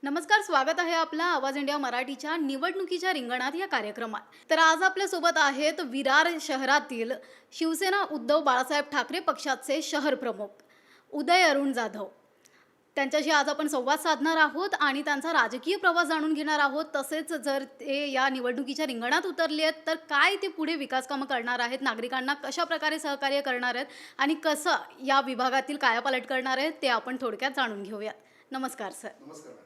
नमस्कार, स्वागत आहे आपला आवाज इंडिया मराठीच्या निवडणुकीच्या रिंगणात या कार्यक्रमात. तर आज आपल्यासोबत आहेत विरार शहरातील शिवसेना उद्धव बाळासाहेब ठाकरे पक्षाचे शहर प्रमुख उदय अरुण जाधव. त्यांच्याशी आज आपण संवाद साधणार आहोत आणि त्यांचा राजकीय प्रवास जाणून घेणार आहोत. तसेच जर ते या निवडणुकीच्या रिंगणात उतरले आहेत तर काय ते पुढे विकास कामं करणार आहेत, नागरिकांना कशा प्रकारे सहकार्य करणार आहेत आणि कसं या विभागातील कायापालट करणार आहेत ते आपण थोडक्यात जाणून घेऊयात. नमस्कार सर. नमस्कार.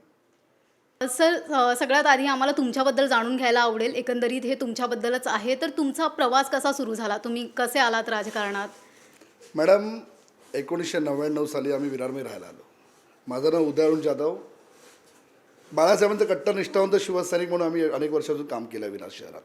सर, सगळ्यात आधी आम्हाला तुमच्याबद्दल जाणून घ्यायला आवडेल. एकंदरीत हे तुमच्याबद्दलच आहे, तर तुमचा प्रवास कसा सुरू झाला, तुम्ही कसे आलात राजकारणात? मॅडम, 1999 साली आम्ही विरारमध्ये राहायला आलो. माझं नाव उदय अरुण जाधव. बाळासाहेबांचं कट्टर निष्ठावंत शिवसैनिक म्हणून आम्ही अनेक वर्षातून काम केलं विरार शहरात.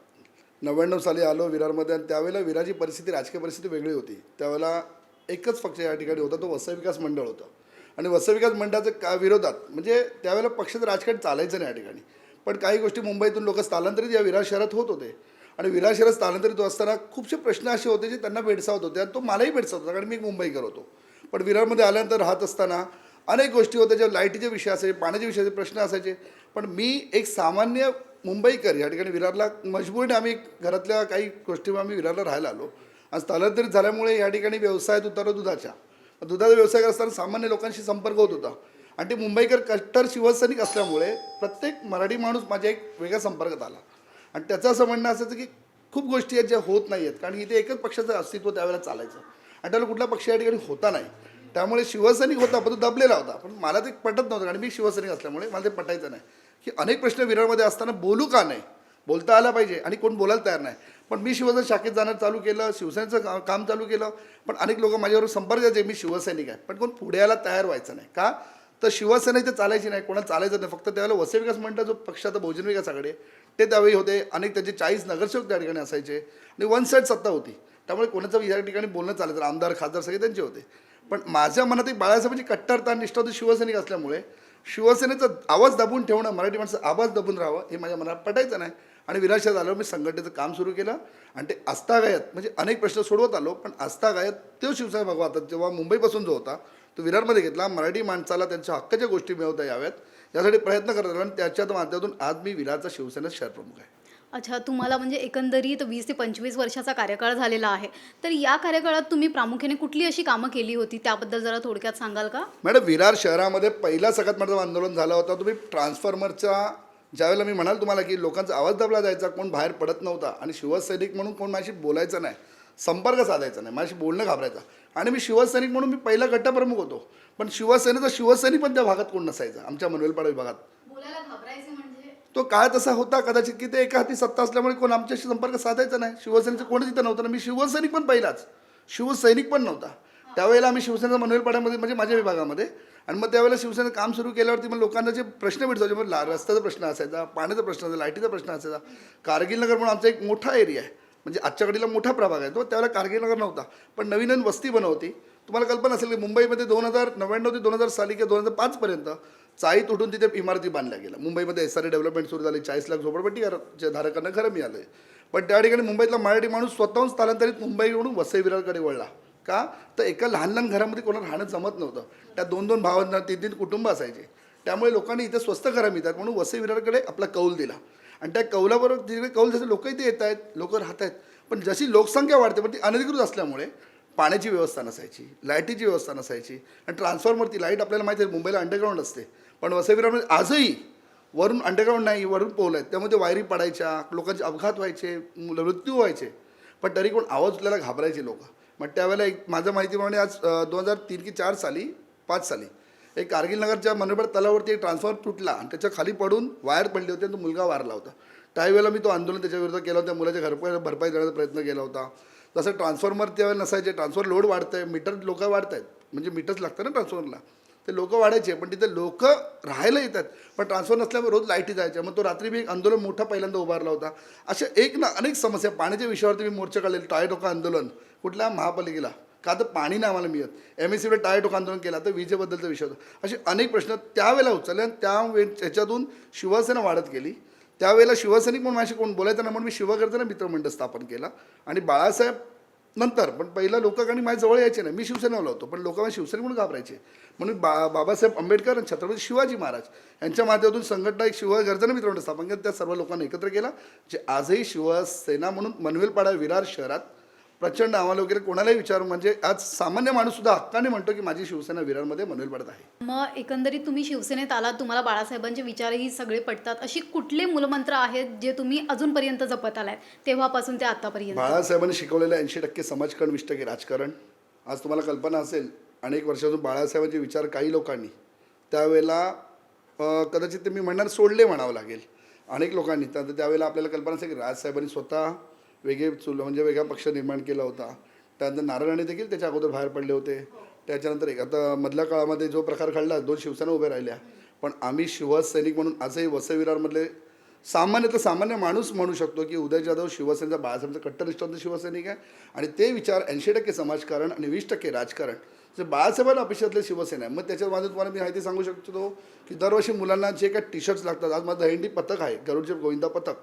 99 साली आलो विरारमध्ये आणि त्यावेळेला विरारची परिस्थिती, राजकीय परिस्थिती वेगळी होती. त्यावेळेला एकच पक्ष या ठिकाणी होता, तो वसई विकास मंडळ होतं. आणि वसई विकास मंडळाच्या विरोधात म्हणजे त्यावेळेला पक्षाचं राजकारण चालायचं नाही या ठिकाणी. पण काही गोष्टी मुंबईतून लोक स्थलांतरित या विरार शहरात होत होते आणि विरार शहरात स्थलांतरित होत असताना खूपसे प्रश्न असे होते जे त्यांना भेडसावत होते आणि तो मलाही भेडसावत होता, कारण मी एक मुंबईकर होतो. पण विरारमध्ये आल्यानंतर राहत असताना अनेक गोष्टी होत्या, ज्या लाईटीचे विषय असायचे, पाण्याचे विषयाचे प्रश्न असायचे. पण मी एक सामान्य मुंबईकर या ठिकाणी विरारला मजबुरीने आम्ही घरातल्या काही गोष्टी आम्ही विरारला राहायला आलो आणि स्थलांतरित झाल्यामुळे या ठिकाणी व्यवसायात उतरलो दुधाचा व्यवसाय करत असताना सामान्य लोकांशी संपर्क होत होता आणि ते मुंबईकर कट्टर शिवसैनिक असल्यामुळे प्रत्येक मराठी माणूस माझ्या एक वेगळ्या संपर्कात आला. आणि त्याचं असं म्हणणं असायचं की खूप गोष्टी आहेत ज्या होत नाही आहेत, कारण इथे एकच पक्षाचं अस्तित्व त्यावेळेला चालायचं आणि त्याला कुठला पक्ष या ठिकाणी होता नाही. त्यामुळे शिवसैनिक होता, पण तो दबलेला होता. पण मला ते पटत नव्हतं, कारण मी शिवसैनिक असल्यामुळे मला ते पटायचं नाही की अनेक प्रश्न विरारमध्ये असताना बोलू का नाही, बोलता आला पाहिजे आणि कोण बोलायला तयार नाही. पण मी शिवसेना शाखेत जाणं चालू केलं, शिवसेनेचं काम चालू केलं. पण अनेक लोक माझ्यावर संपर्क यायचे, मी शिवसैनिक आहे, पण कोण पुढे यायला तयार व्हायचं नाही. का तर शिवसेना इथे चालायची नाही, कोणाला चालायचं नाही. फक्त त्यावेळेला वसई विकास मंडळ जो पक्ष आता बहुजन विकास आघाडी ते त्यावेळी होते. अनेक त्याचे 40 नगरसेवक त्या ठिकाणी असायचे आणि वन साईड सत्ता होती. त्यामुळे कोणाचं या ठिकाणी बोलणं चालायचं, आमदार खासदार सगळे त्यांचे होते. पण माझ्या मनात एक बाळासाहेबांची कट्टरता निष्ठा शिवसैनिक असल्यामुळे शिवसेनेचा आवाज दाबून ठेवणं, मराठी माणसं आवाज दाबून राहावं हे माझ्या मनात पटायचं नाही. आणि विरार शहरात आल्यावर मी संघटनेचं काम सुरू केलं आणि ते आस्थागायत म्हणजे अनेक प्रश्न सोडवत आलो. पण आस्थागायत तो शिवसेना भगवा होता जेव्हा मुंबईपासून जो होता तो विरारमध्ये घेतला. मराठी माणसाला त्यांच्या हक्काच्या गोष्टी मिळवता याव्यात यासाठी प्रयत्न करत आलो आणि त्याच्या माध्यमातून आज मी विरारचा शिवसेना शहर प्रमुख आहे. अच्छा, तुम्हाला म्हणजे एकंदरीत 20 ते 25 वर्षाचा कार्यकाळ झालेला आहे. तर या कार्यकाळात तुम्ही प्रामुख्याने कुठली अशी कामं केली होती, त्याबद्दल जरा थोडक्यात सांगाल का? मॅडम, विरार शहरामध्ये पहिला सगळ्यात मोठं आंदोलन झालं होतं. तुम्ही ट्रान्सफॉर्मरच्या ज्यावेळेला मी म्हणाल तुम्हाला की लोकांचा आवाज दाबला जायचा, कोण बाहेर पडत नव्हता आणि शिवसैनिक म्हणून कोण माझ्याशी बोलायचं नाही, संपर्क साधायचा नाही, माझ्याशी बोलणं घाबरायचा. आणि मी शिवसैनिक म्हणून मी पहिला गटप्रमुख होतो, पण शिवसेनेचा शिवसैनिक पण त्या भागात कोण नसायचा. आमच्या मनवेलपाडा विभागात बोलायला घाबरायचे म्हणजे तो काळ तसा होता कदाचित की ते एका हाती सत्ता असल्यामुळे कोण आमच्याशी संपर्क साधायचा नाही. शिवसेनेचं कोणच इथं नव्हतं ना. मी शिवसैनिक पण पहिलाच, शिवसैनिक पण नव्हता. त्यावेळेला आम्ही शिवसेनेचा मनवेलपाड्यामध्ये म्हणजे माझ्या विभागामध्ये आणि मग त्यावेळेला शिवसेनेचं काम सुरू केल्यावरती मग लोकांना जे प्रश्न भेटतो, मग रस्त्याचा प्रश्न असायचा, पाण्याचा प्रश्न असायचा, लाईटीचा प्रश्न असायचा. कारगिल नगर म्हणून आमचा एक मोठा एरिया आहे, म्हणजे आजच्या घडीला मोठा प्रभाग आहे तो. त्यावेळेला कारगिल नगर नव्हता, पण नवीन नवीन वस्ती बनवती. तुम्हाला कल्पना असेल की मुंबईमध्ये 2099 ते 2000 साली किंवा 2005 पर्यंत चाळीत उठून तिथे इमारती बांधल्या गेल्या. मुंबईमध्ये SRA डेव्हलपमेंट सुरू झाली, 40 लाख झोपडपट्टी धारकांना घरं मिळाले. पण त्या ठिकाणी मुंबईतला मराठी माणूस स्वतःहून स्थलांतरित मुंबईकडून वसई विरारकडे वळला. का तर एका लहान लहान घरामध्ये कोणाला राहणं जमत नव्हतं. त्या 2-2 भावांना 3-3 कुटुंब असायचे. त्यामुळे लोकांनी इथे स्वस्त घरं मिळतात म्हणून वसई विरारकडे आपला कौल दिला आणि त्या कौलाबरोबर जिकडे कौल जसे लोक इथे येत आहेत, लोक राहत आहेत. पण जशी लोकसंख्या वाढते पण ती अनधिकृत असल्यामुळे पाण्याची व्यवस्था नसायची, लाईटीची व्यवस्था नसायची आणि ट्रान्सफॉर्मरची लाईट आपल्याला माहिती आहे मुंबईला अंडरग्राऊंड असते, पण वसई विरारमध्ये आजही वरून अंडरग्राऊंड नाही, वरून पोल आहेत. त्यामुळे वायरी पडायच्या, लोकांचे अपघात व्हायचे, मृत्यू व्हायचे. पण तरी कोण आवाज उचलायला घाबरायचे लोक. मग त्यावेळेला एक माझ्या माहितीप्रमाणे आज 2003 की 4 साली 5 साली एक कारगिल नगरच्या मनोबळ तलावरती एक ट्रान्सफॉर्मर तुटला आणि त्याच्या खाली पडून वायर पडली होती आणि तो मुलगा वारला होता. त्यावेळेला मी तो आंदोलन त्याच्याविरुद्ध केला होता, त्या मुलाच्या भरपाई देण्याचा प्रयत्न केला होता. जसं ट्रान्सफॉर्मर त्यावेळेला नसायचे, ट्रान्सफॉर्मर लोड वाढतं आहे, मीटर लोक वाढत आहेत, म्हणजे मीटर्स लागतं ना ट्रान्सफॉर्मरला, ते लोक वाढायचे. पण तिथे लोक राहायला येतात पण ट्रान्सफर नसल्यामुळे रोज लाईटी जायच्या. मग तो रात्री मी एक आंदोलन मोठा पहिल्यांदा उभारला होता. अशा एक ना अनेक समस्या, पाण्याच्या विषयावरती मी मोर्चा काढलेला, टाळे टोका आंदोलन कुठल्या महापालिकेला, का तर पाणी नाही आम्हाला मिळत, MSCला टाळे टोका आंदोलन केला, तर विजेबद्दलचा विषय होता. असे अनेक प्रश्न त्यावेळेला उचलले आणि त्याच्यातून शिवसेना वाढत गेली. त्यावेळेला शिवसैनिक म्हणून माझ्याशी कोण बोलायचं नाही म्हणून मी शिवगर्जना मित्रमंडळ स्थापन केला आणि बाळासाहेब नंतर पण पहिला लोक आणि माझ्या जवळ यायचे नाही. मी शिवसेनेला होतो पण लोक माझ्या शिवसेने म्हणून घाबरायचे. म्हणून बाबासाहेब आंबेडकर आणि छत्रपती शिवाजी महाराज यांच्या माध्यमातून संघटना एक शिवगर्जना मित्रमंडळ स्थापन केलं. त्या सर्व लोकांना एकत्र केला, जे आजही शिवसेना म्हणून मनवेलपाडा विरार शहरात प्रचंड आम्हाला वगैरे कोणालाही विचारून, म्हणजे आज सामान्य माणूस सुद्धा हक्काने म्हणतो की माझी शिवसेना विरारमध्ये मनवेलपाड्यात आहे. मग एकंदरीत तुम्ही शिवसेनेत आलात, तुम्हाला बाळासाहेबांचे विचारही सगळे पटतात. अशी कुठले मूलमंत्र आहेत जे तुम्ही अजूनपर्यंत जपत आलात तेव्हापासून ते आतापर्यंत? बाळासाहेबांनी शिकवलेलं 80% समाजकारण, 20% राजकारण. आज तुम्हाला कल्पना असेल, अनेक वर्षातून बाळासाहेबांचे विचार काही लोकांनी त्यावेळेला कदाचित ते मी म्हणणार सोडले म्हणावं लागेल अनेक लोकांनी. तर त्यावेळेला आपल्याला कल्पना असेल की राजसाहेबांनी स्वतः म्हणजे वेगळा पक्ष निर्माण केला होता. त्यानंतर नारायणाने देखील त्याच्या अगोदर बाहेर पडले होते. त्याच्यानंतर आता मधल्या काळामध्ये जो प्रकार घडला, 2 शिवसेना उभ्या राहिल्या, पण आम्ही शिवसैनिक म्हणून आजही वसई विरारमधले सामान्य माणूस म्हणू शकतो की उदय जाधव शिवसेनेचा, बाळासाहेबांचा कट्टर निष्ठावंत शिवसैनिक आहे. आणि ते विचार 80% समाजकारण आणि 20% राजकारण जे बाळासाहेबांना अपेक्षातले शिवसेना आहे. मग त्याच्या माझं तुम्हाला मी माहिती सांगू शकतो की दरवर्षी मुलांना जे काही टी-शर्ट्स लागतात, आज माझं दहीहंडी पथक आहे, गरुडचे गोविंदा पथक,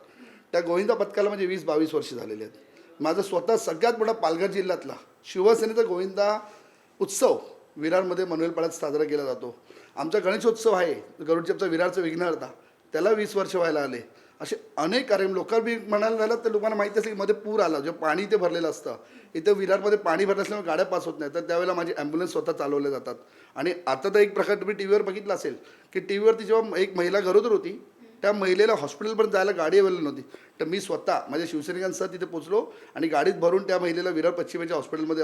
त्या गोविंदा पथकाला म्हणजे 20-22 वर्ष झालेली आहेत. माझं स्वतः सगळ्यात मोठा पालघर जिल्ह्यातला शिवसेनेचा गोविंदा उत्सव विरारमध्ये मनवेलपाड्यात साजरा केला जातो. आमचा गणेशोत्सव आहे गरुडचेपचा विरारचा विघ्नहर्ता, त्याला 20 वर्ष व्हायला आले. असे अनेक कार्यक्रम लोकांनी म्हणायला झालं तर लोकांना माहिती असेल की मध्ये पूर आला, जे पाणी इथे भरलेलं असतं, इथं विरारमध्ये पाणी भरलं असल्यामुळे गाड्या पास होत नाही, तर त्यावेळेला माझी ॲम्ब्युलन्स स्वतः चालवल्या जातात. आणि आता तर एक प्रकार तुम्ही टी व्हीवर बघितलं असेल की टी व्हीवरती जेव्हा एक महिला गरोदर होती, त्या महिलेला हॉस्पिटलपर्यंत जायला गाडी अवेलेबल नव्हती, तर मी स्वतः माझ्या शिवसैनिकांसह तिथे पोचलो आणि गाडीत भरून त्या महिलेला विरार पश्चिमेच्या हॉस्पिटलमध्ये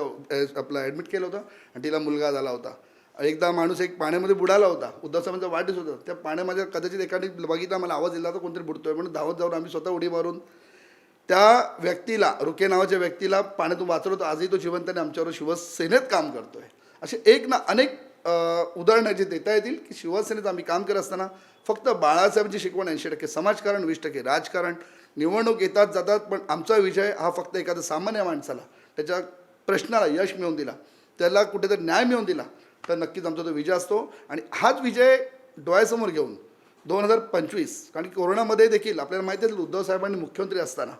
आपलं ॲडमिट केलं होतं आणि तिला मुलगा झाला होता. एकदा माणूस एक पाण्यामध्ये बुडाला होता, उद्धव साहेबांचा वाढदिवस होता, त्या पाण्यामध्ये कदाचित एकाने बघितला, मला आवाज दिला तर कोणतरी बुडतोय म्हणून धावत जाऊन आम्ही स्वतः उडी मारून त्या व्यक्तीला, रुके नावाच्या व्यक्तीला पाण्यातून वाचवलं होतं. आजही तो जिवंताने आमच्यावर शिवसेनेत काम करतोय. असे अनेक उदाहरणं जे देता येतील की शिवसेनेत आम्ही काम करत असताना फक्त बाळासाहेबांची शिकवण 80% समाजकारण, 20% राजकारण. निवडणूक येतात जातात, पण आमचा विजय हा फक्त एखाद्या सामान्य माणसाला त्याच्या प्रश्नाला यश मिळवून दिला, त्याला कुठेतरी न्याय मिळवून दिला, तर नक्कीच आमचा तो विजय असतो. आणि हाच विजय डोळ्यासमोर घेऊन 2025, कारण की कोरोनामध्ये देखील आपल्याला माहिती आहे उद्धव साहेबांनी मुख्यमंत्री असताना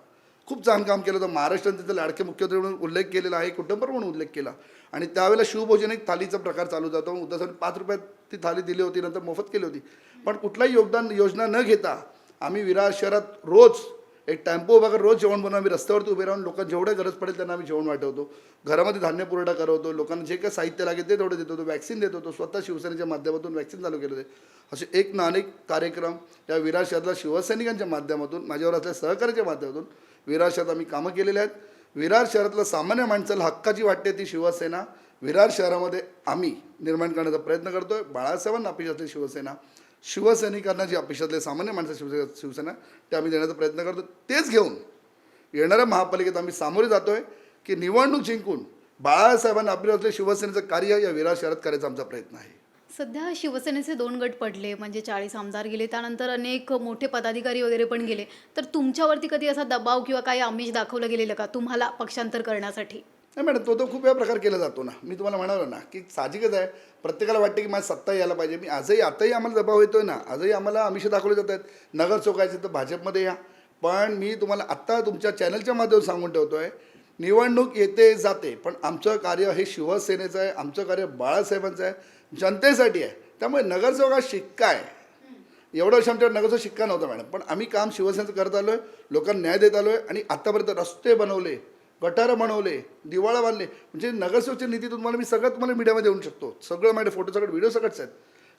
खूप छान काम केलं होतं. महाराष्ट्राने तिथं लाडके मुख्यमंत्री म्हणून उल्लेख केलेला आहे, कुटुंबर म्हणून उल्लेख केला. आणि त्यावेळेला शिवभोजन एक थालीचा प्रकार चालू जातो. उद्धव साहेबांनी 5 रुपयात ती थाली दिली होती, नंतर मोफत केली होती. पण कुठलाही योजना न घेता आम्ही विरार शहरात रोज एक टेम्पो उभा करून रोज जेवण बनवून आम्ही रस्त्यावरती उभे राहून लोकांना जेवढं गरज पडेल त्यांना आम्ही जेवण वाटवतो. घरामध्ये धान्य पुरवठा करवतो, लोकांना जे काही साहित्य लागेल ते तेवढं देत होतो, वॅक्सिन देत होतो. स्वतः शिवसेनेच्या माध्यमातून वॅक्सिन चालू केलं होते. असे अनेक कार्यक्रम या विरार शहरातल्या शिवसैनिकांच्या माध्यमातून, माझ्यावर असलेल्या सहकार्याच्या माध्यमातून विरार शहरात आम्ही कामं केलेली आहेत. विरार शहरातलं सामान्य माणसाला हक्काची वाटते ती शिवसेना विरार शहरामध्ये आम्ही निर्माण करण्याचा प्रयत्न करतोय. बाळासाहेबांना अपेक्षातली शिवसेना, शिवसैनिकांना जी अपेक्षातले सामान्य माणसं शिवसेना ते आम्ही देण्याचा प्रयत्न करतो. तेच घेऊन येणाऱ्या महापालिकेत आम्ही सामोरे जातोय की निवडणूक जिंकून बाळासाहेबांना अपेक्षातले शिवसेनेचं कार्य या विरार शहरात करायचा आमचा प्रयत्न आहे. सध्या शिवसेनेचे 2 गट पडले, म्हणजे 40 आमदार गेले, त्यानंतर अनेक मोठे पदाधिकारी वगैरे पण गेले. तर तुमच्यावरती कधी असा दबाव किंवा काही आमिष दाखवलं गेलेलं का तुम्हाला पक्षांतर करण्यासाठी? नाही मॅडम, तो खूप वेळा प्रकार केला जातो ना. मी तुम्हाला म्हणालो ना की साहजिकच आहे, प्रत्येकाला वाटते की माझी सत्ता यायला पाहिजे. मी आताही आम्हाला दबाव येतोय ना, आजही आम्हाला आमिष दाखवले जात आहेत. नगर चौकायचे तर भाजपमध्ये या. पण मी तुम्हाला आत्ता तुमच्या चॅनलच्या माध्यमातून सांगून ठेवतोय, निवडणूक येते जाते, पण आमचं कार्य हे शिवसेनेचं आहे, आमचं कार्य बाळासाहेबांचं आहे, जनतेसाठी आहे. त्यामुळे नगरसेवक शिक्का आहे. एवढं वर्ष आमच्याकडे नगरसेवक शिक्का नव्हता मॅडम, पण आम्ही काम शिवसेनेचं करत आलो आहे, लोकांना न्याय देत आलो आहे. आणि आत्तापर्यंत रस्ते बनवले, गटारं बनवले, दिवाळा बांधले. म्हणजे नगरसेवकच्या नीती तुम्हाला मी सगळं मीडियामध्ये येऊ शकतो. सगळं माझे फोटो सगळं व्हिडिओ सगळंच आहेत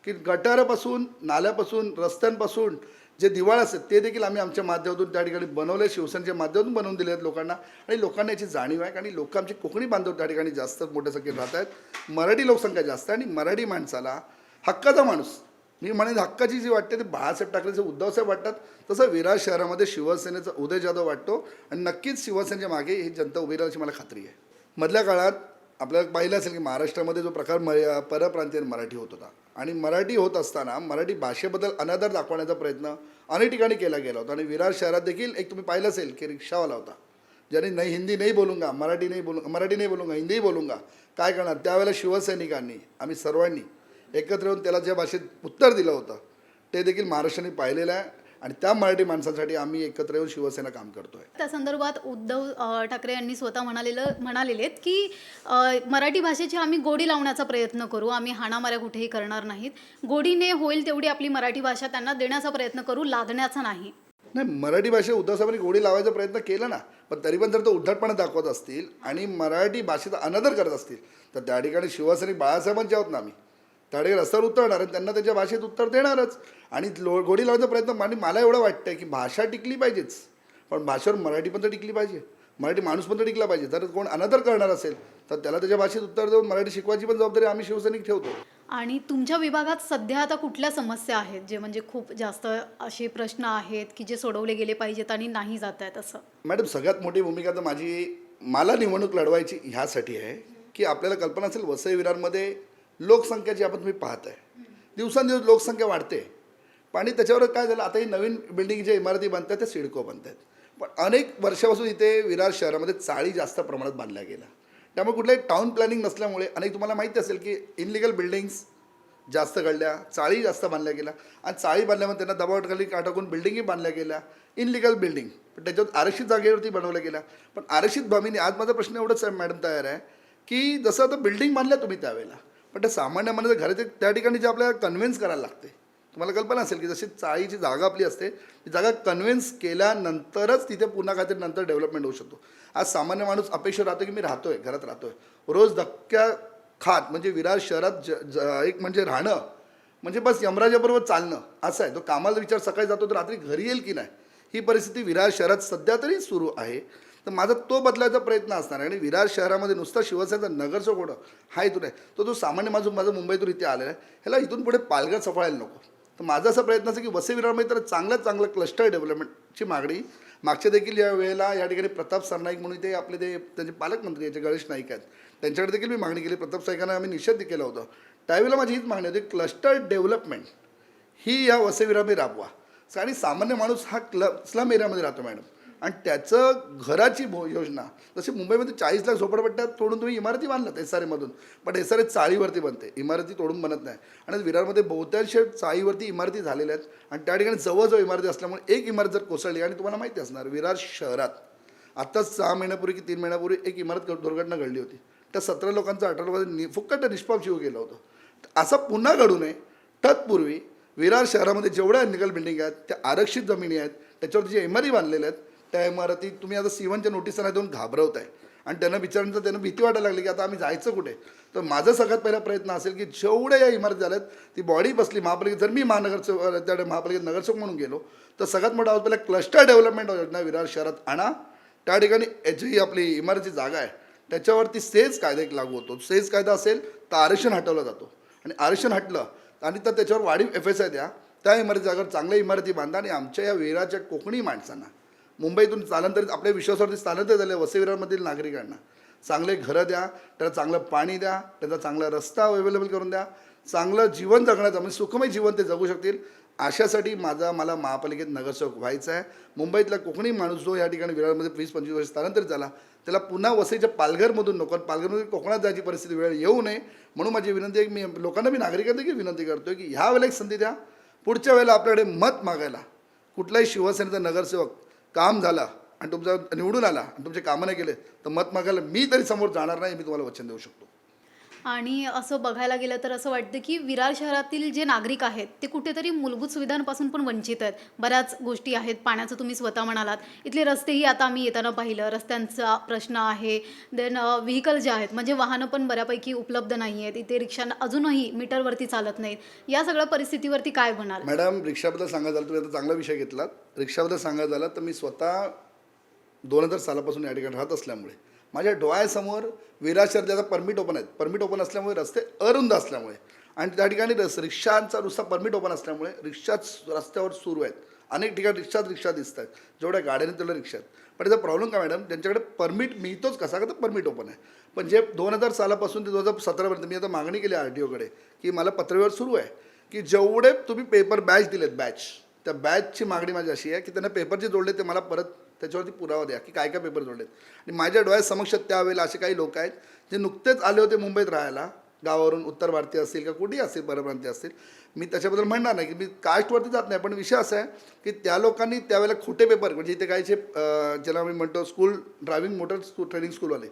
की गटारापासून, नाल्यापासून, रस्त्यांपासून जे दिवाळ असतात ते देखील आम्ही आमच्या माध्यमातून त्या ठिकाणी बनवले, शिवसेनेच्या माध्यमातून बनवून दिले आहेत लोकांना. आणि लोकांना याची जाणीव आहे, कारण लोक आमचे कोकणी बांधव त्या ठिकाणी जास्त मोठ्या संख्येत राहत आहेत. मराठी लोकसंख्या जास्त आहे आणि मराठी माणसाला हक्काचा माणूस, मी म्हणेन हक्काची जी वाटते ते बाळासाहेब ठाकरेचे उद्धवसाहेब वाटतात. तसं विरार शहरामध्ये शिवसेनेचा उदय जाधव वाटतो आणि नक्कीच शिवसेनेच्या मागे ही जनता उभी राहिल्याची मला खात्री आहे. मधल्या काळात आपल्याला पाहिलं असेल की महाराष्ट्रामध्ये जो प्रकार परप्रांतीय मराठी होत होता आणि मराठी होत असताना मराठी भाषेबद्दल अनादर दाखवण्याचा प्रयत्न अनेक ठिकाणी केला गेला होता. आणि विरार शहरात देखील एक तुम्ही पाहिलं असेल की रिक्षावाला होता, ज्याने नाही हिंदी नाही बोलूंगा, मराठी नाही बोलूंगा, हिंदी बोलूंगा. काय करणार, त्यावेळेला शिवसैनिकांनी आम्ही सर्वांनी एकत्र येऊन त्याला ज्या भाषेत उत्तर दिलं होतं ते देखील महाराष्ट्राने पाहिलेलं आहे. आणि त्या मराठी माणसांसाठी आम्ही एकत्र येऊन शिवसेना काम करतोय. त्या संदर्भात उद्धव ठाकरे यांनी स्वतः म्हणालेले आहेत की मराठी भाषेची आम्ही गोडी लावण्याचा प्रयत्न करू, आम्ही हाणामाऱ्या कुठेही करणार नाहीत, गोडीने होईल तेवढी आपली मराठी भाषा त्यांना देण्याचा प्रयत्न करू, लादण्याचा नाही. नाही, मराठी भाषेत उद्धव साहेबांनी गोडी लावायचा प्रयत्न केला ना, पण तरी पण जर तो उद्धटपणा दाखवत असतील आणि मराठी भाषेचा अनादर करत असतील तर त्या ठिकाणी शिवसैनिक बाळासाहेबांचे आहोत ना आम्ही, त्या ठिकाणी रस्त्यावर उतरणार आणि त्यांना त्यांच्या भाषेत उत्तर देणारच. आणि गोडी लावायचा प्रयत्न, आणि मला एवढं वाटतं की भाषा टिकली पाहिजेच, पण भाषेवर मराठी पण तर टिकली पाहिजे, मराठी माणूस पण तर टिकला पाहिजे. जर कोण अनादर करणार असेल तर त्याला त्याच्या भाषेत उत्तर देऊन मराठी शिकवायची पण जबाबदारी आम्ही शिवसैनिक ठेवतो. आणि तुमच्या विभागात सध्या आता कुठल्या समस्या आहेत जे म्हणजे खूप जास्त असे प्रश्न आहेत की जे सोडवले गेले पाहिजेत आणि नाही जात आहेत असं? मॅडम, सगळ्यात मोठी भूमिका तर मला निवडणूक लढवायची ह्यासाठी आहे की आपल्याला कल्पना असेल वसई विरारमध्ये लोकसंख्या जी आपण तुम्ही पाहताय, दिवसांदिवस लोकसंख्या वाढते. आणि त्याच्यावर काय झालं, आता ही नवीन बिल्डिंग ज्या इमारती बनत आहेत त्या सिडको बनत आहेत, पण अनेक वर्षापासून इथे विरार शहरामध्ये चाळी जास्त प्रमाणात बांधल्या गेल्या. त्यामुळे कुठल्याही टाउन प्लॅनिंग नसल्यामुळे अनेक, तुम्हाला माहिती असेल की इनलिगल बिल्डिंग्स जास्त घडल्या, चाळी जास्त बांधल्या गेल्या, आणि चाळी बांधल्यामुळे त्यांना दबावाखाली टाकून बिल्डिंगही बांधल्या गेल्या, इनलिगल बिल्डिंग. पण त्याच्यावर आरक्षित जागेवरती बनवल्या गेल्या. पण आरक्षित भूमीने, आज माझा प्रश्न एवढंच आहे मॅडम तयार आहे की जसं आता बिल्डिंग बांधल्या तुम्ही त्यावेळेला, पण त्या सामान्य माणसाच्या घराचे त्या ठिकाणी जे आपल्याला कन्व्हिन्स करायला लागते, तुम्हाला कल्पना असेल की जशी चाळीची जागा आपली असते, ती जागा कन्व्हिन्स केल्यानंतरच तिथे पुन्हा काहीतरी नंतर डेव्हलपमेंट होऊ शकतो. आज सामान्य माणूस अपेक्षा राहतो की मी राहतोय, घरात राहतोय, रोज धक्क्या खात, म्हणजे विरार शहरात एक म्हणजे राहणं म्हणजे बस यमराजाबरोबर चालणं असं आहे. तो कामाला विचार सकाळी जातो तर रात्री घरी येईल की नाही, ही परिस्थिती विरार शहरात सध्या तरी सुरू आहे. तर माझा तो बदलायचा प्रयत्न असणार आहे. आणि विरार शहरामध्ये नुसता शिवसेनेचा नगरसेवक होणं हा इथून आहे, तो सामान्य माझं मुंबईतून इथे आलेला आहे, ह्याला इथून पुढे पालघर सफळायला नको. तर माझा असा प्रयत्न असेल की वसई विरारमध्ये तर चांगलं क्लस्टर डेव्हलपमेंटची मागणी मागच्या देखील या वेळेला या ठिकाणी प्रताप सरनाईक म्हणून ते आपले त्यांचे पालकमंत्री याचे गणेश नाईक आहेत, त्यांच्याकडे देखील मी मागणी केली. प्रताप साहेबांना आम्ही निषेध केला होता. त्यावेळेला माझी हीच मागणी होती, क्लस्टर डेव्हलपमेंट ही या वसई विरारमध्ये राबवा. आणि सामान्य माणूस हा स्लम एरियामध्ये राहतो मॅडम, आणि त्याचं घराची योजना, जशी मुंबईमध्ये 40 लाख झोपडपट्ट्या तोडून तुम्ही इमारती बांधलात SRA मधून, पण SRA चाळीवरती बनते, इमारती तोडून बनत नाही. आणि विरारमध्ये बहुतांश चाळीवरती इमारती झालेल्या आहेत, आणि त्या ठिकाणी जवळजवळ इमारती असल्यामुळे एक इमारत जर कोसळली, आणि तुम्हाला माहिती असणार विरार शहरात आत्ताच 6 महिन्यापूर्वी की 3 महिन्यापूर्वी एक इमारत दुर्घटना घडली होती, त्या 17 लोकांचा 18 फुक्कट निष्पाप जीव गेला होता. असं पुन्हा घडू नये, तत्पूर्वी विरार शहरामध्ये जेवढ्या इनलिगल बिल्डिंग आहेत, त्या आरक्षित जमिनी आहेत, त्याच्यावरती ज्या इमारती बांधलेल्या आहेत, त्या इमारती तुम्ही आता C1च्या नोटिसांना देऊन घाबरवत आहे, आणि त्यांना विचारण्याचं त्यांना भीती वाटायला लागली की आता आम्ही जायचं कुठे. तर माझा सगळ्यात पहिला प्रयत्न असेल की जेवढ्या या इमारती झाल्यात ती बॉडी बसली महापालिकेत, जर मी त्या महापालिकेत नगरसेवक म्हणून गेलो तर सगळ्यात मोठा आवाज पहिला क्लस्टर डेव्हलपमेंट योजना विरार शहरात आणा. त्या ठिकाणी जी आपली इमारतीची जागा आहे त्याच्यावरती सेज कायदा एक लागू होतो. सेज कायदा असेल तर आरक्षण हटवलं जातो, आणि आरक्षण हटलं आणि तर त्याच्यावर वाढीव FSI द्या, त्या इमारती जागेवर चांगल्या इमारती बांधा. आणि आमच्या या विरारच्या कोकणी माणसांना, मुंबईतून स्थलांतरित आपल्या विश्वासावरती स्थलांतरित झालेल्या वसई विरारमधील नागरिकांना चांगले घरं द्या, त्याला चांगलं पाणी द्या, त्याचा चांगला रस्ता अवेलेबल करून द्या, चांगलं जीवन जगण्याचं म्हणजे सुखमय जीवन ते जगू शकतील. अशासाठी मला महापालिकेत नगरसेवक व्हायचं आहे. मुंबईतला कोकणी माणूस जो या ठिकाणी विरारमध्ये 20-25 वर्ष स्थलांतरित झाला, त्याला पुन्हा वसईच्या पालघरमधून नको, पालघरमधून कोकणात जायची परिस्थिती वेळ येऊ नये, म्हणून माझी विनंती आहे. मी लोकांना, मी नागरिकांना देखील विनंती करतो की ह्या वेळेला एक संधी द्या, पुढच्या वेळेला आपल्याकडे मत मागायला कुठलाही शिवसेनेचा नगरसेवक काम झाला आणि तुमचा निवडून आला आणि तुमचे कामं नाही केले तर मत मागायला मी तरी समोर जाणार नाही, मी तुम्हाला वचन देऊ शकतो. आणि असं बघायला गेलं तर असं वाटतं की विरार शहरातील जे नागरिक आहेत ते कुठेतरी मूलभूत सुविधांपासून पण वंचित आहेत. बऱ्याच गोष्टी आहेत, पाण्याचं तुम्ही स्वतः म्हणालात, इथले रस्तेही आता आम्ही येताना पाहिलं, रस्त्यांचा प्रश्न आहे. देन व्हेकल जे आहेत म्हणजे वाहनं पण बऱ्यापैकी उपलब्ध नाही आहेत. इथे रिक्षा अजूनही मीटरवरती चालत नाहीत. या सगळ्या परिस्थितीवरती काय म्हणाल? मॅडम, रिक्षाबद्दल सांगायचं झालं, तुम्ही आता चांगला विषय घेतलात. रिक्षाबद्दल सांगायचं झालं तर मी स्वतः 2000 सालापासून या ठिकाणी राहत असल्यामुळे माझ्या डोळ्यासमोर विरार शहर ज्याचा परमिट ओपन आहेत, परमिट ओपन असल्यामुळे रस्ते अरुंद असल्यामुळे आणि त्या ठिकाणी रिक्षांचा नुसता परमिट ओपन असल्यामुळे रिक्षाच रस्त्यावर सुरू आहेत. अनेक ठिकाणी रिक्षा दिसत आहेत, जेवढ्या गाड्याने तेवढ्या रिक्षात. पण त्याचा प्रॉब्लेम काय मॅडम, त्यांच्याकडे परमिट मिळतोच कसा, का तर परमिट ओपन आहे. पण जे 2000 सालापासून ते 2017पर्यंत मी आता मागणी केली RTOकडे की मला पत्रव्यवहार सुरू आहे की जेवढे तुम्ही पेपर बॅच दिलेत, त्या बॅचची मागणी माझी अशी आहे की त्यांना पेपर जे जोडले ते मला परत त्याच्यावरती पुरावा द्या की काय काय पेपर जोडलेत. आणि माझ्या डोळ्यासमक्ष त्यावेळेला असे काही लोक आहेत जे नुकतेच आले होते मुंबईत राहायला, गावावरून उत्तर भारतीय असतील का कुठेही असतील परप्रांतीय असतील, मी त्याच्याबद्दल म्हणणार नाही की मी कास्टवरती जात नाही, पण विषय असा आहे की त्या लोकांनी त्यावेळेला खोटे पेपर म्हणजे इथे काहीचे ज्याला मी म्हणतो स्कूल ड्रायव्हिंग मोटर ट्रेनिंग स्कूलवाले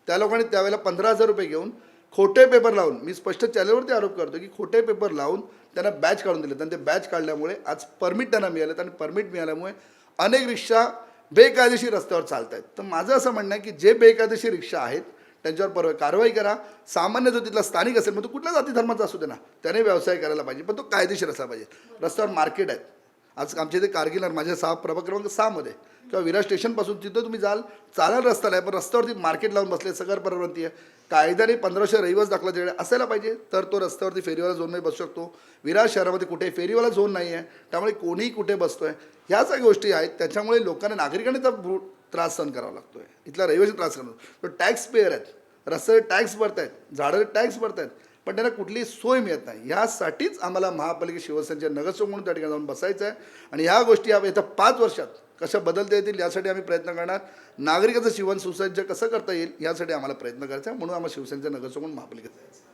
त्या लोकांनी त्यावेळेला 15,000 रुपये घेऊन खोटे पेपर लावून, मी स्पष्ट चॅनलवरती आरोप करतो की खोटे पेपर लावून त्यांना बॅच काढून दिले. आणि ते बॅच काढल्यामुळे आज परमिट त्यांना मिळालं आणि परमिट मिळाल्यामुळे अनेक रिक्षा बेकायदेशीर रस्त्यावर चालत आहेत. तर माझं असं म्हणणं आहे की जे बेकायदेशीर रिक्षा आहेत त्यांच्यावर कारवाई करा. सामान्य जो तिथला स्थानिक असेल मग तो कुठल्या जाती धर्माचा असू दे ना, त्याने व्यवसाय करायला पाहिजे, पण तो कायदेशीर असला पाहिजे. रस्त्यावर मार्केट आहेत. आज आमच्या इथे कारगिल माझ्या प्रभाग क्रमांक 6मध्ये किंवा विरार स्टेशनपासून तिथं तुम्ही जाल चालायला रस्ता नाही, पण रस्त्यावरती मार्केट लावून बसले सगळं परप्रांतीय. कायद्याने 1500 रहिवास दाखला त्याकडे असायला पाहिजे, तर तो रस्त्यावरती फेरीवाला झोनमध्ये बसू शकतो. विरार शहरामध्ये कुठे फेरीवाला झोन नाही आहे, त्यामुळे कोणीही कुठे बसतोय. ह्या सगळ्या गोष्टी आहेत, त्याच्यामुळे लोकांना नागरिकांनी तर त्रास सहन करावा लागतोय. इथला रहिवासी त्रास करतो. तो टॅक्स पेअर आहेत, रस्त्यावर टॅक्स भरतायत, झाडावर टॅक्स भरतायत, पण त्यांना कुठलीही सोय मिळत नाही. यासाठीच आम्हाला महापालिका शिवसेनेच्या नगरसेवक म्हणून त्या ठिकाणी जाऊन बसायचं आहे आणि ह्या गोष्टी येत्या 5 वर्षात कशा बदलता येतील यासाठी आम्ही प्रयत्न करणार. नागरिकाचं जीवन सुसज्ज कसं करता येईल यासाठी आम्हाला प्रयत्न करायचा आहे, म्हणून आम्हाला शिवसेनेच्या नगरसेवक म्हणून महापालिकेत जायचं.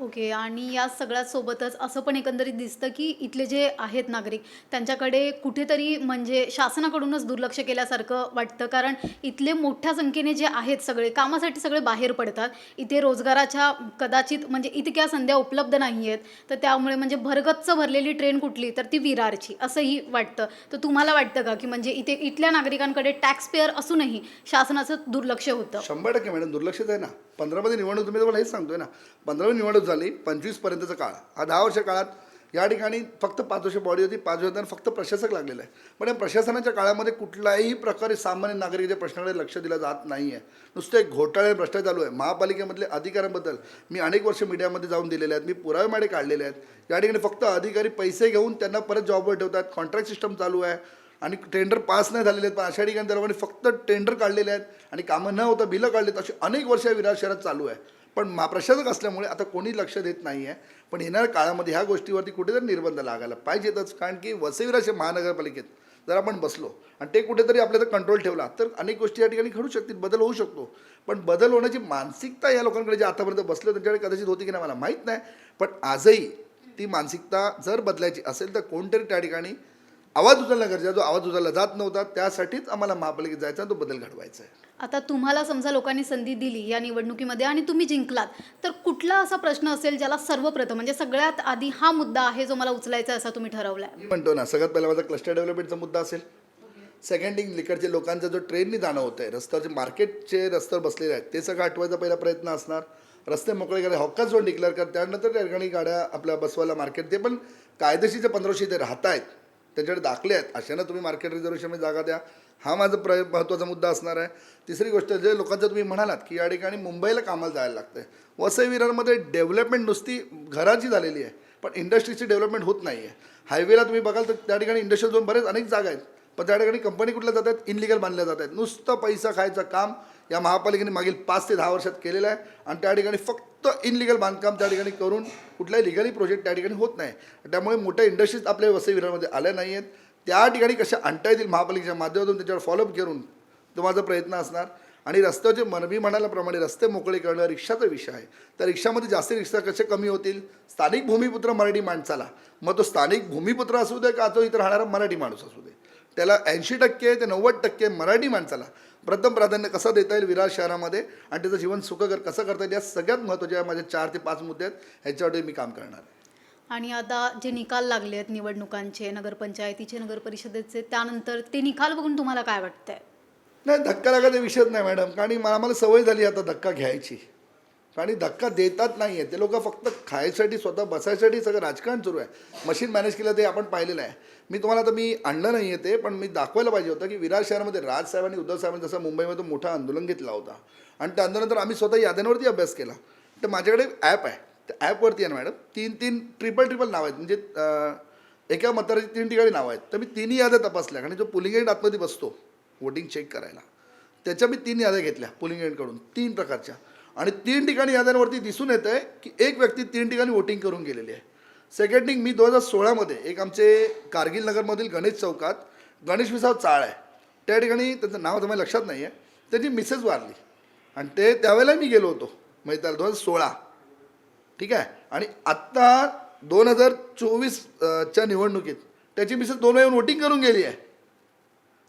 ओके. आणि या सगळ्यात सोबतच असं पण एकंदरीत दिसतं की इथले जे आहेत नागरिक त्यांच्याकडे कुठेतरी म्हणजे शासनाकडूनच दुर्लक्ष केल्यासारखं वाटतं. कारण इथले मोठ्या संख्येने जे आहेत सगळे कामासाठी सगळे बाहेर पडतात. इथे रोजगाराच्या कदाचित म्हणजे इतक्या संध्या उपलब्ध नाही आहेत, तर त्यामुळे म्हणजे भरगच्च भरलेली ट्रेन कुठली तर ती विरारची असंही वाटतं. तर तुम्हाला वाटतं का की म्हणजे इथल्या नागरिकांकडे टॅक्स पेअर असूनही शासनाचं दुर्लक्ष होतं? 100% मॅडम दुर्लक्षच आहे ना. 15मध्ये निवडणूक, तुम्ही तुम्हाला हेच सांगतोय ना, 15वी निवडणूक झाली, 25पर्यंतचा काळ हा 10 वर्ष काळात या ठिकाणी फक्त 5 वर्ष बॉडी होती, 5 वर्षांना फक्त प्रशासक लागलेला आहे. पण या प्रशासनाच्या काळामध्ये कुठल्याही प्रकारे सामान्य नागरिकाच्या प्रश्नाकडे लक्ष दिलं जात नाही आहे. नुसते घोटाळे भ्रष्टाचार चालू आहे. महापालिकेमधले अधिकाऱ्यांबद्दल मी अनेक वर्ष मीडियामध्ये जाऊन दिलेले आहेत, मी पुरावे माडे काढलेले आहेत. या ठिकाणी फक्त अधिकारी पैसे घेऊन त्यांना परत जॉबवर ठेवतात. कॉन्ट्रॅक्ट सिस्टम चालू आहे आणि टेंडर पास नाही झालेले आहेत, पण अशा ठिकाणी त्या लोकांनी फक्त टेंडर काढलेले आहेत आणि कामं न होता बिलं काढलेत. अशी अनेक वर्ष विरार शहरात चालू आहे. पण प्रशासक असल्यामुळे आता कोणी लक्ष देत नाही आहे. पण येणाऱ्या काळामध्ये ह्या गोष्टीवरती कुठेतरी निर्बंध लागायला पाहिजेतच. कारण की वसई विरार महानगरपालिकेत जर आपण बसलो आणि ते कुठेतरी आपल्याला कंट्रोल ठेवला तर अनेक गोष्टी या ठिकाणी घडू शकतील, बदल होऊ शकतो. पण बदल होण्याची मानसिकता या लोकांकडे जे आतापर्यंत बसलो त्यांच्याकडे कदाचित होती की नाही मला माहीत नाही, पण आजही ती मानसिकता जर बदलायची असेल तर कोणतरी त्या ठिकाणी आवाज उचलणं गरजेचं. जो आवाज उचलला जात नव्हता त्यासाठीच आम्हाला महापालिकेत जायचा, तो बदल घडवायचा आहे. आता तुम्हाला समजा लोकांनी संधी दिली या निवडणुकीमध्ये आणि तुम्ही जिंकलात, तर कुठला असा प्रश्न असेल ज्याला सर्वप्रथम म्हणजे सगळ्यात आधी हा मुद्दा आहे जो मला उचलायचा असा तुम्ही ठरवलाय? मी म्हणतो ना, सगळ्यात पहिला माझा क्लस्टर डेव्हलपमेंटचा मुद्दा असेल. सेकंड थिंग, लिकडच्या लोकांचा जो ट्रेननी जाणं होतं आहे, रस्त्यावरचे मार्केटचे रस्त्यावर बसलेले आहेत ते सगळं हटवायचा पहिला प्रयत्न असणार. रस्ते मोकळे करा, हक्काच झोन डिक्लेअर कर, त्यानंतर त्या ठिकाणी गाड्या आपल्या बसवायला मार्केट, ते पण कायदेशीरच्या 1500 ते राहत आहेत, त्यांच्याकडे दाखले आहेत, अशानं तुम्ही मार्केट रिझर्वेशनमध्ये जागा द्या. हा माझा महत्त्वाचा मुद्दा असणार आहे. तिसरी गोष्ट जे लोकांचं तुम्ही म्हणालात की या ठिकाणी मुंबईला कामाला जायला लागतं आहे. वसई विरारमध्ये डेव्हलपमेंट नुसती घराची झालेली आहे, पण इंडस्ट्रीची डेव्हलपमेंट होत नाही आहे. हायवेला तुम्ही बघाल तर त्या ठिकाणी इंडस्ट्रियल झोन बरेच अनेक जागा आहेत, पण त्या ठिकाणी कंपनी कुठल्या जात आहेत, इनलिगल बांधल्या जात आहेत. नुसतं पैसा खायचं काम या महापालिकेने मागील 5 ते 10 वर्षात केलेलं आहे आणि त्या ठिकाणी फक्त इनलिगल बांधकाम त्या ठिकाणी करून कुठलाही लिगली प्रोजेक्ट त्या ठिकाणी होत नाही. त्यामुळे मोठ्या इंडस्ट्रीज आपल्या वसई विरारमध्ये आल्या नाही आहेत. त्या ठिकाणी कशा आणता येतील महापालिकेच्या माध्यमातून त्याच्यावर फॉलोअप करून तो माझा प्रयत्न असणार. आणि रस्त्याचे मी म्हणाल्याप्रमाणे रस्ते मोकळे करणं रिक्षाचा विषय आहे. त्या रिक्षामध्ये जास्ती रिक्षा कसे कमी होतील, स्थानिक भूमिपुत्र मराठी माणसाला, मग तो स्थानिक भूमिपुत्र असू दे का तो इथं राहणारा मराठी माणूस असू दे, त्याला 80% ते 90% मराठी माणसाला प्रथम प्राधान्य कसं देता येईल विरार शहरामध्ये आणि त्याचं जीवन सुखकर कसं करता येईल, या सगळ्यात महत्त्वाच्या माझे 4 ते 5 मुद्दे आहेत. ह्याच्यावर मी काम करणार आहे. आणि आता जे निकाल लागले आहेत निवडणुकांचे, नगरपंचायतीचे, नगरपरिषदेचे, त्यानंतर ते निकाल बघून तुम्हाला काय वाटतंय? नाही, धक्का लागायचा विषयच नाही मॅडम. कारण आम्हाला सवय झाली आता धक्का घ्यायची. आणि धक्का देतात नाही आहे ते लोक, फक्त खायसाठी स्वतः बसायसाठी सगळं राजकारण सुरू आहे. मशीन मॅनेज केलं ते आपण पाहिलेलं आहे. मी तुम्हाला आता मी आणलं नाही आहे ते, पण मी दाखवायला पाहिजे होतं की विरार शहरामध्ये राजसाहेबांनी उद्धव साहेबांनी जसं मुंबईमध्ये मोठं आंदोलन घेतला होता आणि त्या आंदोलनानंतर आम्ही स्वतः याद्यांवरती अभ्यास केला. तर माझ्याकडे ॲप आहे, त्या ॲपवरती आहे ना मॅडम, 3 ट्रिपल नाव आहेत, म्हणजे एका मतदाराची 3 ठिकाणी नावं आहेत. तर मी 3ही याद्या तपासल्या आणि जो पोलिंग एजंट आतमध्ये बसतो वोटिंग चेक करायला, त्याच्या मी 3 याद्या घेतल्या पोलिंग एजंटकडून 3 प्रकारच्या. आणि 3 ठिकाणी याद्यांवरती दिसून येतं आहे की एक व्यक्ती 3 ठिकाणी वोटिंग करून गेलेली आहे. सेकंड थिंग, मी 2016मध्ये एक आमचे कारगिल नगरमधील गणेश चौकात गणेश विसाव चाळ आहे, त्या ठिकाणी त्यांचं नाव आता माझ्या लक्षात नाही आहे, त्याची मिसेस वारली आणि त्यावेळेला मी गेलो होतो, म्हणजे 2016, ठीक आहे. आणि आत्ता 2024च्या निवडणुकीत त्याची मिसेस 2 वेळा येऊन वोटिंग करून गेली आहे.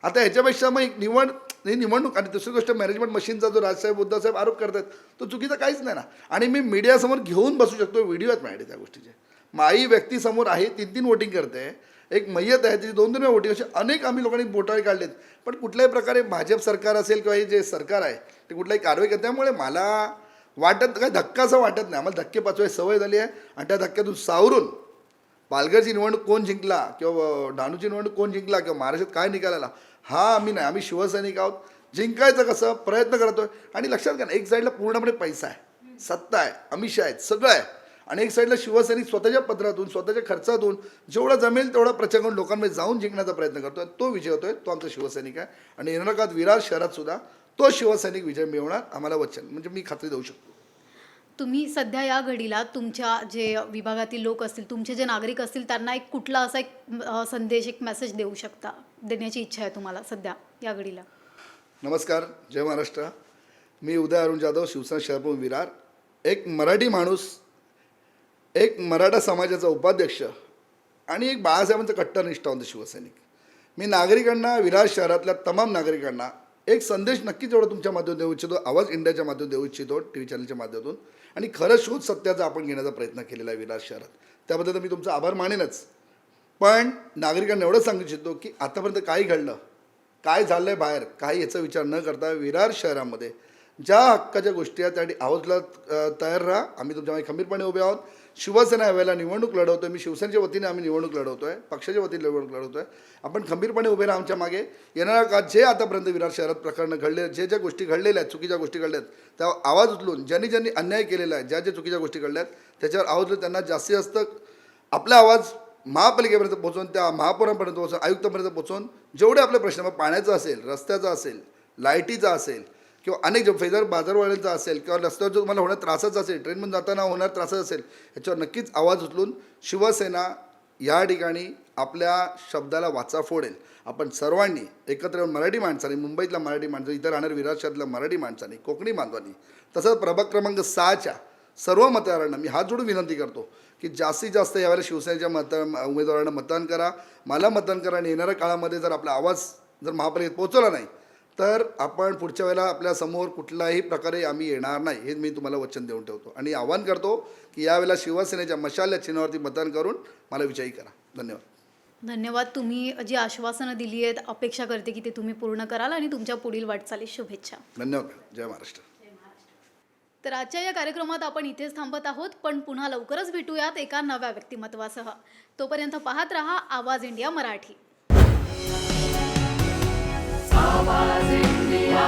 आता ह्याच्यापेक्षा मग एक निवडणूक आणि दुसरी गोष्ट मॅनेजमेंट मशीनचा जो राजसाहेब बुद्धासाहेब आरोप करतात तो चुकीचा काहीच नाही ना. आणि मी मीडियासमोर घेऊन बसू शकतो, व्हिडिओ आहेत माझ्याकडे त्या गोष्टीचे. माई व्यक्तीसमोर आहे, 3 वोटिंग करते, एक मय्यत आहे तिची 2 वेळा वोटिंग, असे अनेक आम्ही लोकांनी बोटाळे काढलेत. पण कुठल्याही प्रकारे भाजप सरकार असेल किंवा हे जे सरकार आहे ते कुठलाही कारवाई करते. त्यामुळे मला वाटत काही धक्का असं वाटत नाही. आम्हाला धक्के पाचवायची सवय झाली आहे आणि त्या धक्क्यातून सावरून पालघरची निवडणूक कोण जिंकला किंवा डहाणूची निवडणूक कोण जिंकला किंवा महाराष्ट्रात काय निकाल आला हा आम्ही नाही. आम्ही शिवसैनिक आहोत. जिंकायचं कसं प्रयत्न करतोय. आणि लक्षात घ्या ना, एक साईडला पूर्णपणे पैसा आहे, सत्ता आहे, अमित शहा आहेत, सगळं आहे. आणि एक साईडला शिवसैनिक स्वतःच्या पत्रातून स्वतःच्या खर्चातून जेवढा जमेल तेवढा प्रचार करून लोकांमध्ये जाऊन जिंकण्याचा प्रयत्न करतोय. तो विजय होतोय, तो आमचा शिवसैनिक आहे. आणि येणाऱ्या काळात विरार शहरात सुद्धा तो शिवसैनिक विजय मिळवणार, आम्हाला वचन, म्हणजे मी खात्री देऊ शकतो. तुम्ही सध्या या घडीला तुमच्या जे विभागातील लोक असतील, तुमचे जे नागरिक असतील, त्यांना एक कुठला असा एक संदेश, एक मेसेज देऊ शकता, देण्याची इच्छा आहे तुम्हाला सध्या या घडीला? नमस्कार, जय महाराष्ट्र. मी उदय अरुण जाधव, शिवसेना शहर प्रमुख विरार, एक मराठी माणूस, एक मराठा समाजाचा उपाध्यक्ष आणि एक बाळासाहेबांचा कट्टर निष्ठावंत शिवसैनिक. मी नागरिकांना, विरार शहरातल्या तमाम नागरिकांना एक संदेश नक्कीच एवढा तुमच्या माध्यमातून देऊ इच्छितो, आवाज इंडियाच्या माध्यमातून देऊ इच्छितो, टी व्ही चॅनलच्या माध्यमातून. आणि खरं शोध सत्याचा आपण घेण्याचा प्रयत्न केलेला आहे विरार शहरात. त्याबद्दल मी तुमचा आभार मानेनच. पण नागरिकांना एवढंच सांगू इच्छितो की आतापर्यंत काय घडलं, काय झालं आहे बाहेर, काही याचा विचार न करता विरार शहरामध्ये ज्या हक्काच्या गोष्टी आहेत त्यासाठी आवाजला तयार राहा. आम्ही तुमच्या मागे खंबीरपणे उभे आहोत. शिवसेना यावेळेला निवडणूक लढवतोय, मी शिवसेनेच्या वतीने आम्ही निवडणूक लढवतोय, पक्षाच्या वतीने निवडणूक लढवतोय. आपण खंबीरपणे उभे राहा आमच्या मागे. येणाऱ्या काळात जे आतापर्यंत विरार शहरात प्रकरणं घडले, ज्या गोष्टी घडलेल्या आहेत, चुकीच्या गोष्टी घडल्या आहेत, त्यावर आवाज उचलून ज्यांनी अन्याय केलेला आहे, ज्या चुकीच्या गोष्टी घडल्या आहेत त्याच्यावर आवाज उचलून त्यांना जास्तीत जास्त आपला आवाज महापालिकेपर्यंत पोहोचवून, त्या महापौरांपर्यंत पोहोचवून, आयुक्तांपर्यंत पोहोचवून जेवढे आपले प्रश्न, मग पाण्याचा असेल, रस्त्याचा असेल, लाईटीचा असेल किंवा अनेक फेजर बाजारवाल्यांचा असेल किंवा रस्त्यावर जो तुम्हाला होणार त्रासच असेल, ट्रेनमधून जाताना होणार त्रासच असेल, ह्याच्यावर नक्कीच आवाज उचलून शिवसेना या ठिकाणी आपल्या शब्दाला वाचा फोडेल. आपण सर्वांनी एकत्र येऊन मराठी माणसांनी, मुंबईतल्या मराठी माणसांनी, इथं राहणाऱ्या विरार शहरातल्या मराठी माणसांनी, कोकणी बांधवांनी, तसंच प्रभाग क्रमांक 6च्या सर्व मतदारांना मी हात जोडून विनंती करतो की जास्तीत जास्त यावेळेला शिवसेनेच्या उमेदवारांना मतदान करा, मला मतदान करा. आणि येणाऱ्या काळामध्ये जर आपला आवाज जर महापालिकेत पोहोचवला नाही तर आपण पुढच्या वेळेला आपल्यासमोर कुठल्याही प्रकारे आम्ही येणार नाही, हे मी तुम्हाला वचन देऊन ठेवतो. आणि आवाहन करतो की यावेळेला शिवसेनेच्या मशाल या चिन्हावरती मतदान करून मला विजयी करा. धन्यवाद. धन्यवाद. तुम्ही जी आश्वासनं दिली आहेत, अपेक्षा करते की ते तुम्ही पूर्ण कराल आणि तुमच्या पुढील वाटचालीस शुभेच्छा. धन्यवाद. जय महाराष्ट्र. तर आजच्या या कार्यक्रमात आपण इथेच थांबत आहोत, पण पुन्हा लवकरच भेटूयात एका नव्या व्यक्तिमत्वासह. तोपर्यंत पाहत रहा आवाज इंडिया मराठी. आवाज इंडिया.